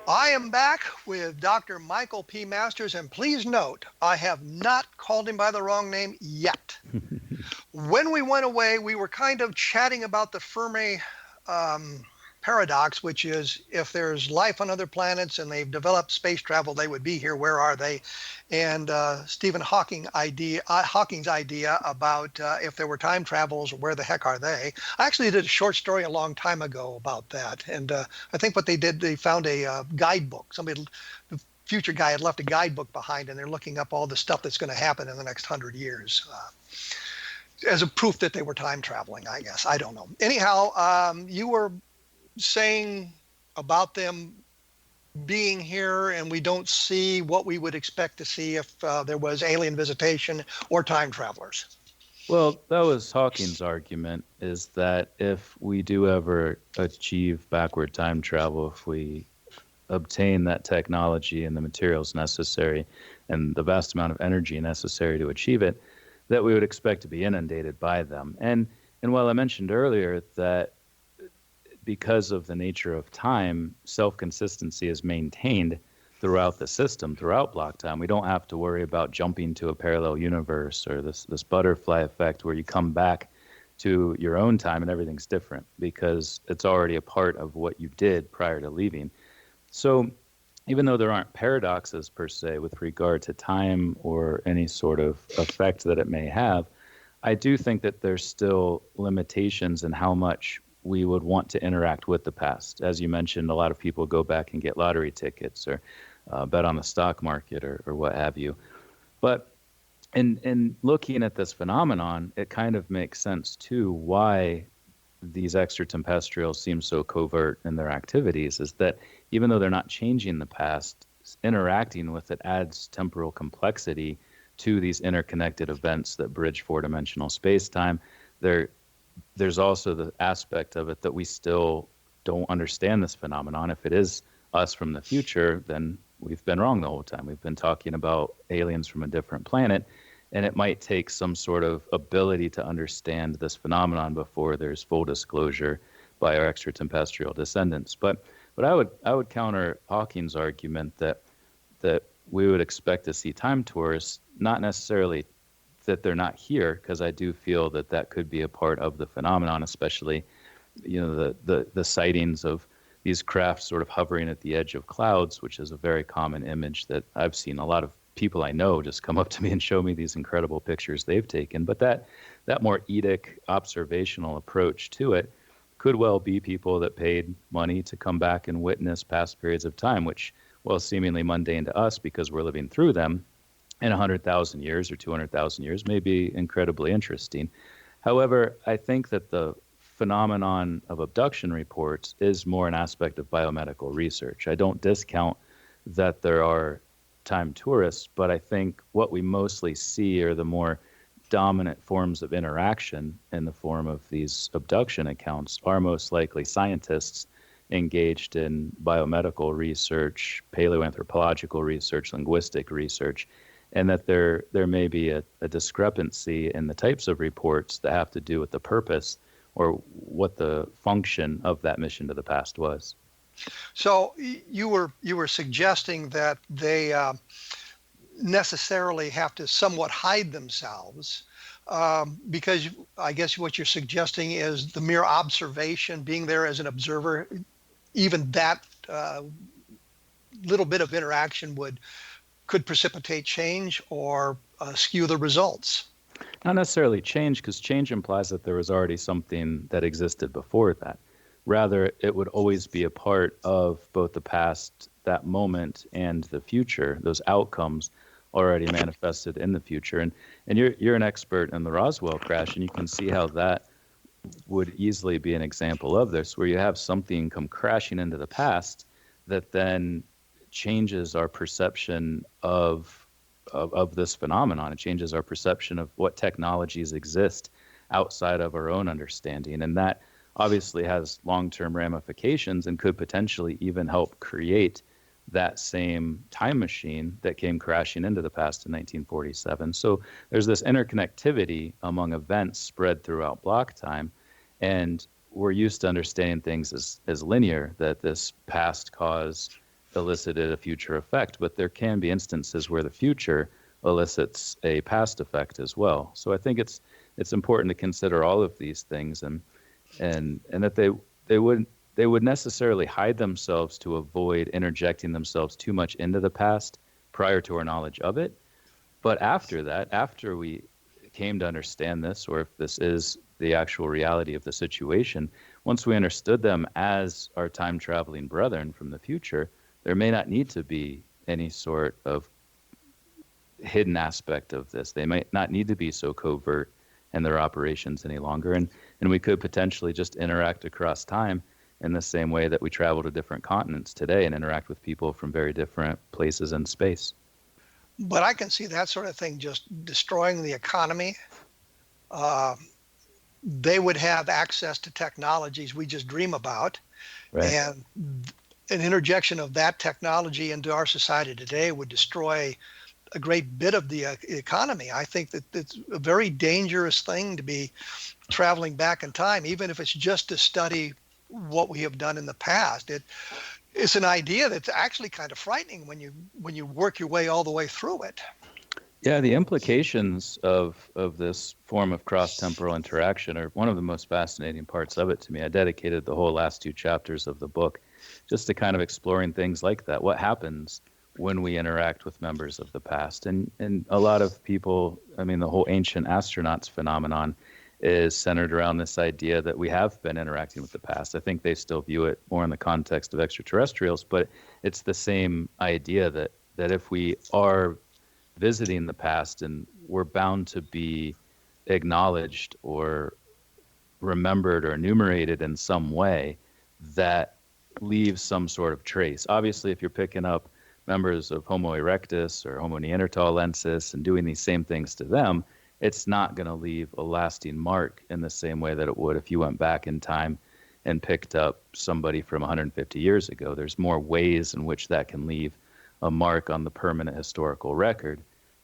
I am back with Dr. Michael P. Masters, and please note, I have not called him by the wrong name yet. When we went away, we were kind of chatting about the Fermi paradox, which is if there's life on other planets and they've developed space travel, they would be here. Where are they? And Stephen Hawking's idea about if there were time travels, where the heck are they? I actually did a short story a long time ago about that. And I think what they did, they found a guidebook. The future guy had left a guidebook behind, and they're looking up all the stuff that's going to happen in the next 100 years. As a proof that they were time traveling, I guess. I don't know. Anyhow, you were saying about them being here, and we don't see what we would expect to see if there was alien visitation or time travelers. Well, that was Hawking's argument, is that if we do ever achieve backward time travel, if we obtain that technology and the materials necessary and the vast amount of energy necessary to achieve it, that we would expect to be inundated by them. And while I mentioned earlier that because of the nature of time, self-consistency is maintained throughout the system, throughout block time. We don't have to worry about jumping to a parallel universe or this butterfly effect where you come back to your own time and everything's different because it's already a part of what you did prior to leaving. So even though there aren't paradoxes per se with regard to time or any sort of effect that it may have, I do think that there's still limitations in how much we would want to interact with the past. As you mentioned, a lot of people go back and get lottery tickets or bet on the stock market or what have you. But in looking at this phenomenon, it kind of makes sense too why these extraterrestrials seem so covert in their activities, is that even though they're not changing the past, interacting with it adds temporal complexity to these interconnected events that bridge four-dimensional space-time. There's also the aspect of it that we still don't understand this phenomenon. If it is us from the future, then we've been wrong the whole time. We've been talking about aliens from a different planet, and it might take some sort of ability to understand this phenomenon before there's full disclosure by our extraterrestrial descendants. But I would counter Hawking's argument that we would expect to see time tourists, not necessarily that they're not here, because I do feel that could be a part of the phenomenon, especially, the sightings of these craft sort of hovering at the edge of clouds, which is a very common image that I've seen. A lot of people I know just come up to me and show me these incredible pictures they've taken. But that more etic observational approach to it could well be people that paid money to come back and witness past periods of time, which, well, seemingly mundane to us because we're living through them, in 100,000 years or 200,000 years may be incredibly interesting. However, I think that the phenomenon of abduction reports is more an aspect of biomedical research. I don't discount that there are time tourists, but I think what we mostly see are the more dominant forms of interaction in the form of these abduction accounts are most likely scientists engaged in biomedical research, paleoanthropological research, linguistic research, and that there may be a discrepancy in the types of reports that have to do with the purpose or what the function of that mission to the past was. So you were suggesting that they necessarily have to somewhat hide themselves because I guess what you're suggesting is the mere observation, being there as an observer, even that little bit of interaction could precipitate change or skew the results. Not necessarily change, because change implies that there was already something that existed before that. Rather, it would always be a part of both the past, that moment, and the future. Those outcomes already manifested in the future. And you're an expert in the Roswell crash, and you can see how that would easily be an example of this, where you have something come crashing into the past that then changes our perception of this phenomenon. It changes our perception of what technologies exist outside of our own understanding. And that obviously has long-term ramifications and could potentially even help create that same time machine that came crashing into the past in 1947. So there's this interconnectivity among events spread throughout block time. And we're used to understanding things as linear, that this past cause elicited a future effect, but there can be instances where the future elicits a past effect as well. So I think it's important to consider all of these things, and that they would necessarily hide themselves to avoid interjecting themselves too much into the past prior to our knowledge of it. But after that, after we came to understand this, or if this is the actual reality of the situation, once we understood them as our time-traveling brethren from the future, there may not need to be any sort of hidden aspect of this. They might not need to be so covert in their operations any longer. And we could potentially just interact across time in the same way that we travel to different continents today and interact with people from very different places in space. But I can see that sort of thing just destroying the economy. They would have access to technologies we just dream about. Right. And an interjection of that technology into our society today would destroy a great bit of the economy. I think that it's a very dangerous thing to be traveling back in time, even if it's just to study what we have done in the past. It's an idea that's actually kind of frightening when you work your way all the way through it. Yeah, the implications of this form of cross-temporal interaction are one of the most fascinating parts of it to me. I dedicated the whole last 2 chapters of the book just to kind of exploring things like that. What happens when we interact with members of the past? And a lot of people, I mean, the whole ancient astronauts phenomenon is centered around this idea that we have been interacting with the past. I think they still view it more in the context of extraterrestrials, but it's the same idea that if we are visiting the past, and we're bound to be acknowledged or remembered or enumerated in some way that leaves some sort of trace. Obviously, if you're picking up members of Homo erectus or Homo neanderthalensis and doing these same things to them, it's not going to leave a lasting mark in the same way that it would if you went back in time and picked up somebody from 150 years ago. There's more ways in which that can leave a mark on the permanent historical record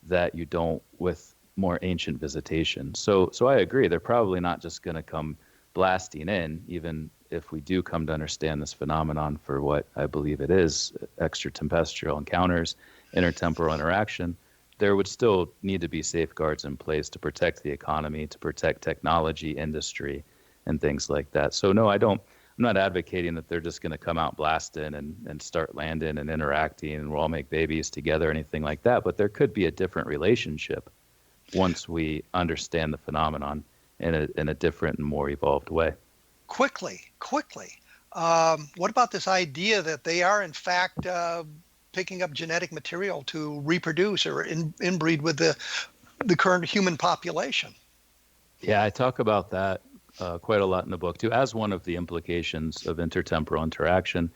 that you don't with more ancient visitation. So I agree. They're probably not just going to come blasting in, even if we do come to understand this phenomenon for what I believe it is, extraterrestrial encounters, intertemporal interaction. There would still need to be safeguards in place to protect the economy, to protect technology, industry, and things like that. So no, I'm not advocating that they're just going to come out blasting and start landing and interacting and we'll all make babies together or anything like that. But there could be a different relationship once we understand the phenomenon in a different and more evolved way. Quickly. What about this idea that they are in fact picking up genetic material to reproduce or inbreed with the current human population? Yeah, I talk about that quite a lot in the book too, as one of the implications of intertemporal interaction.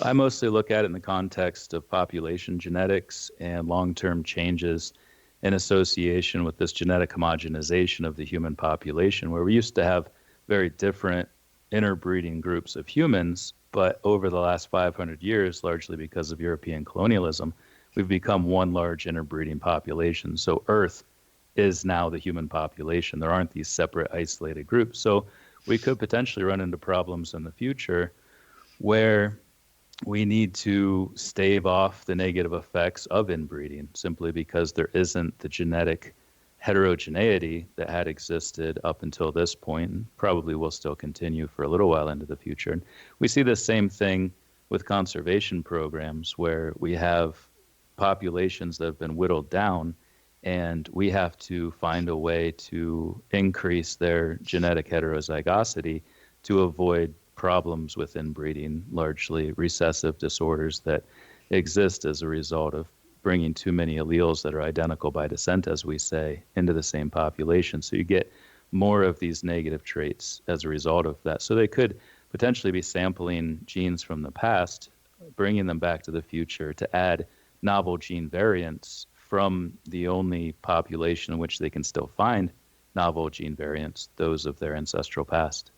I mostly look at it in the context of population genetics and long-term changes in association with this genetic homogenization of the human population, where we used to have very different interbreeding groups of humans, but over the last 500 years, largely because of European colonialism, we've become one large interbreeding population. So Earth is now the human population. There aren't these separate isolated groups. So we could potentially run into problems in the future where we need to stave off the negative effects of inbreeding simply because there isn't the genetic heterogeneity that had existed up until this point and probably will still continue for a little while into the future. And we see the same thing with conservation programs where we have populations that have been whittled down and we have to find a way to increase their genetic heterozygosity to avoid problems with inbreeding, largely recessive disorders that exist as a result of bringing too many alleles that are identical by descent, as we say, into the same population. So you get more of these negative traits as a result of that. So they could potentially be sampling genes from the past, bringing them back to the future to add novel gene variants from the only population in which they can still find novel gene variants, those of their ancestral past.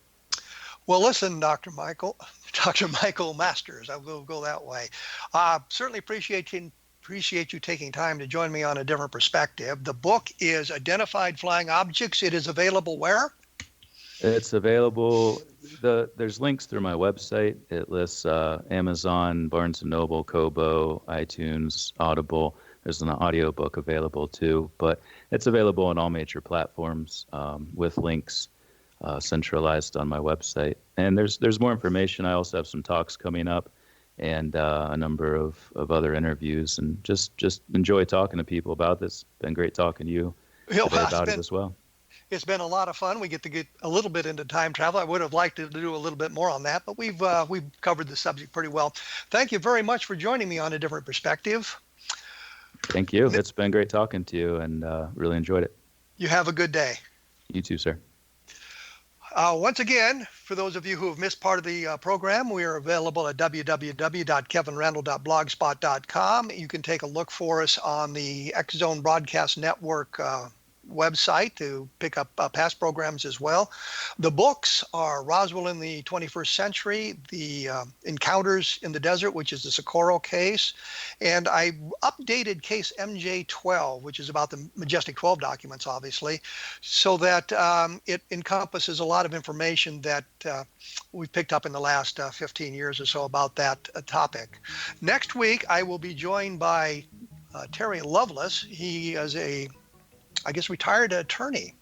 Well, listen, Dr. Michael Masters, I will go that way. Certainly appreciate you taking time to join me on A Different Perspective. The book is Identified Flying Objects. It is available where? It's available. There's links through my website. It lists Amazon, Barnes & Noble, Kobo, iTunes, Audible. There's an audiobook available too, but it's available on all major platforms with links centralized on my website. And there's more information. I also have some talks coming up and a number of other interviews, and just enjoy talking to people about this. Been great talking to you today about it as well. It's been a lot of fun. We get to get a little bit into time travel. I would have liked to do a little bit more on that, but we've covered the subject pretty well. Thank you very much for joining me on A Different Perspective. Thank you. It's been great talking to you, and really enjoyed it. You have a good day. You too, sir. Once again, for those of you who have missed part of the program, we are available at www.kevinrandle.blogspot.com. You can take a look for us on the X Zone Broadcast Network website to pick up past programs as well. The books are Roswell in the 21st Century, the Encounters in the Desert, which is the Socorro case, and I updated case MJ12, which is about the Majestic 12 documents, obviously, so that it encompasses a lot of information that we've picked up in the last 15 years or so about that topic. Next week, I will be joined by Terry Lovelace. He is retired attorney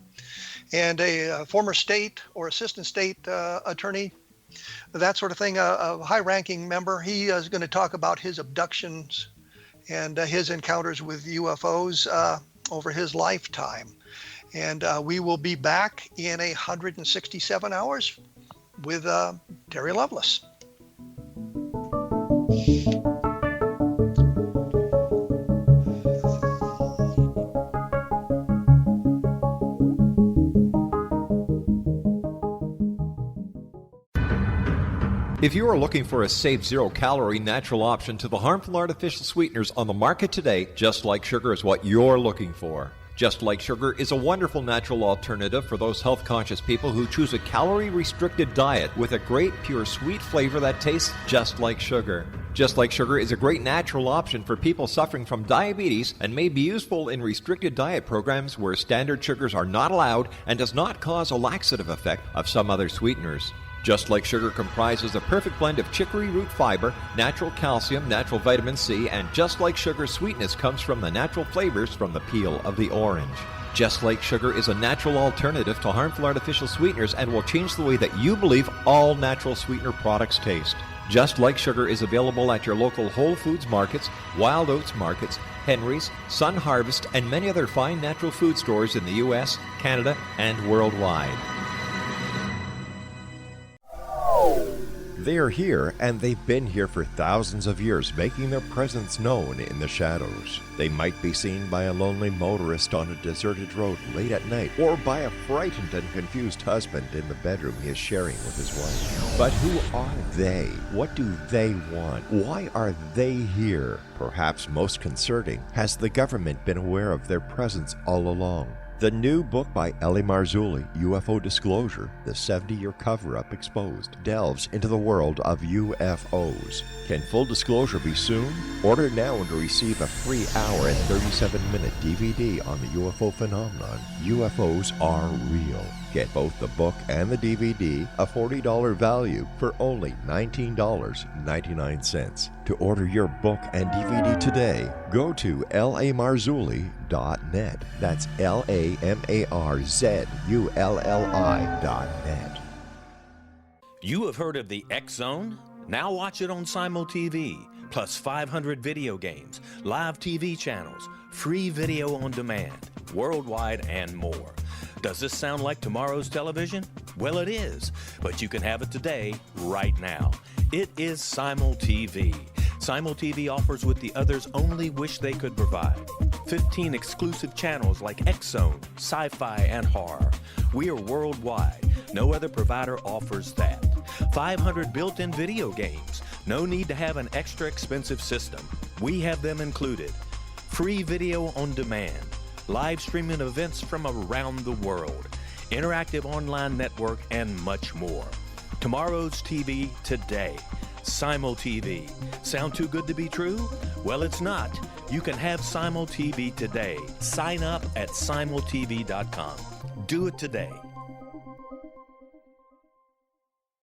and a former state or assistant state attorney, that sort of thing, a high-ranking member. He is going to talk about his abductions and his encounters with UFOs over his lifetime. And we will be back in 167 hours with Terry Lovelace. If you are looking for a safe, zero-calorie, natural option to the harmful artificial sweeteners on the market today, Just Like Sugar is what you're looking for. Just Like Sugar is a wonderful natural alternative for those health-conscious people who choose a calorie-restricted diet with a great, pure, sweet flavor that tastes just like sugar. Just Like Sugar is a great natural option for people suffering from diabetes and may be useful in restricted diet programs where standard sugars are not allowed and does not cause a laxative effect of some other sweeteners. Just Like Sugar comprises a perfect blend of chicory root fiber, natural calcium, natural vitamin C, and Just Like Sugar's sweetness comes from the natural flavors from the peel of the orange. Just Like Sugar is a natural alternative to harmful artificial sweeteners and will change the way that you believe all natural sweetener products taste. Just Like Sugar is available at your local Whole Foods markets, Wild Oats markets, Henry's, Sun Harvest, and many other fine natural food stores in the U.S., Canada, and worldwide. They are here, and they've been here for thousands of years, making their presence known in the shadows. They might be seen by a lonely motorist on a deserted road late at night, or by a frightened and confused husband in the bedroom he is sharing with his wife. But who are they? What do they want? Why are they here? Perhaps most concerning, has the government been aware of their presence all along? The new book by Ellie Marzulli, UFO Disclosure, the 70-year cover-up exposed, delves into the world of UFOs. Can full disclosure be soon? Order now and receive a free hour and 37-minute DVD on the UFO phenomenon. UFOs are real. Get both the book and the DVD, a $40 value, for only $19.99. To order your book and DVD today, go to lamarzulli.net. That's LAMARZULLI.net. You have heard of the X Zone? Now watch it on Simul TV, plus 500 video games, live TV channels, free video on demand, worldwide, and more. Does this sound like tomorrow's television? Well, it is, but you can have it today, right now. It is Simul TV. Simul TV offers what the others only wish they could provide. 15 exclusive channels like X-Zone, Sci-Fi, and Horror. We are worldwide. No other provider offers that. 500 built-in video games. No need to have an extra expensive system. We have them included. Free video on demand. Live streaming events from around the world. Interactive online network, and much more. Tomorrow's TV today. Simul TV. Sound too good to be true? Well, it's not. You can have Simul TV today. Sign up at simultv.com. Do it today.